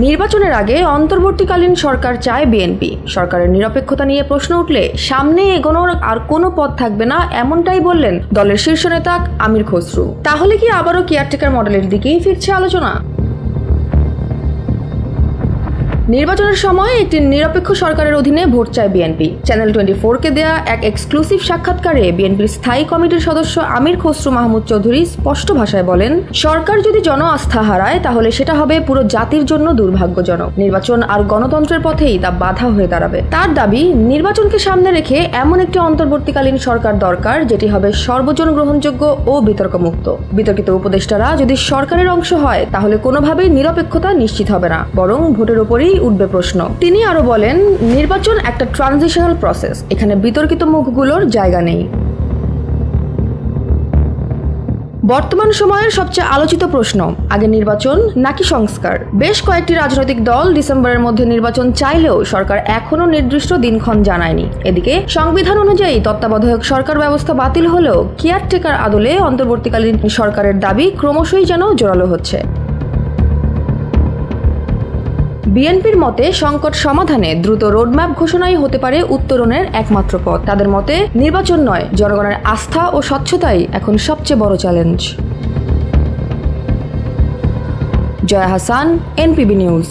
নির্বাচনের আগে অন্তর্বর্তীকালীন সরকার চায় বিএনপি। সরকারের নিরপেক্ষতা নিয়ে প্রশ্ন উঠলে সামনে এগোনোর আর কোনো পথ থাকবে না, এমনটাই বললেন দলের শীর্ষ নেতা আমির খসরু। তাহলে কি আবারও কেয়ারটেকার মডেলের দিকেই ফিরছে আলোচনা? নির্বাচনের সময় একটি নিরপেক্ষ সরকারের অধীনে ভোট চায় বিএনপি। চ্যানেল 24-কে দেয়া এক এক্সক্লুসিভ সাক্ষাৎকারে বিএনপির স্থায়ী কমিটির সদস্য আমির খসরু মাহমুদ চৌধুরী স্পষ্ট ভাষায় বলেন, সরকার যদি জন আস্থা হারায় তাহলে সেটা হবে পুরো জাতির জন্য দুর্ভাগ্যজনক। নির্বাচন আর গণতন্ত্রের পথেই তা বাধা হয়ে দাঁড়াবে। তার দাবি, নির্বাচনকে সামনে রেখে এমন একটি অন্তর্বর্তীকালীন সরকার দরকার যেটি হবে সর্বজন গ্রহণযোগ্য ও বিতর্কমুক্ত। বিতর্কিত উপদেষ্টারা যদি সরকারের অংশ হয় তাহলে কোনোভাবেই নিরপেক্ষতা নিশ্চিত হবে না, বরং ভোটের উপরেই উঠবে প্রশ্ন। তিনি আরো বলেন, নির্বাচন একটা ট্রানজিশনাল প্রসেস, এখানে বিতর্কিত মুখগুলোর জায়গা নেই। বর্তমান সময়ের সবচেয়ে আলোচিত প্রশ্ন, আগে নির্বাচন নাকি সংস্কার? বেশ কয়েকটি রাজনৈতিক দল ডিসেম্বরের মধ্যে নির্বাচন চাইলেও সরকার এখনো নির্দিষ্ট দিনক্ষণ জানায়নি। এদিকে সংবিধান অনুযায়ী তত্ত্বাবধায়ক সরকার ব্যবস্থা বাতিল হলেও কেয়ারটেকার আদলে অন্তর্বর্তীকালীন সরকারের দাবি ক্রমশই যেন জোরালো হচ্ছে। বিএনপির মতে সংকট সমাধানে দ্রুত রোডম্যাপ ঘোষণাই হতে পারে উত্তরণের একমাত্র পথ। তাদের মতে নির্বাচন নয়, জনগণের আস্থা ও স্বচ্ছতাই এখন সবচেয়ে বড় challenge. Joya Hasan, NPB news.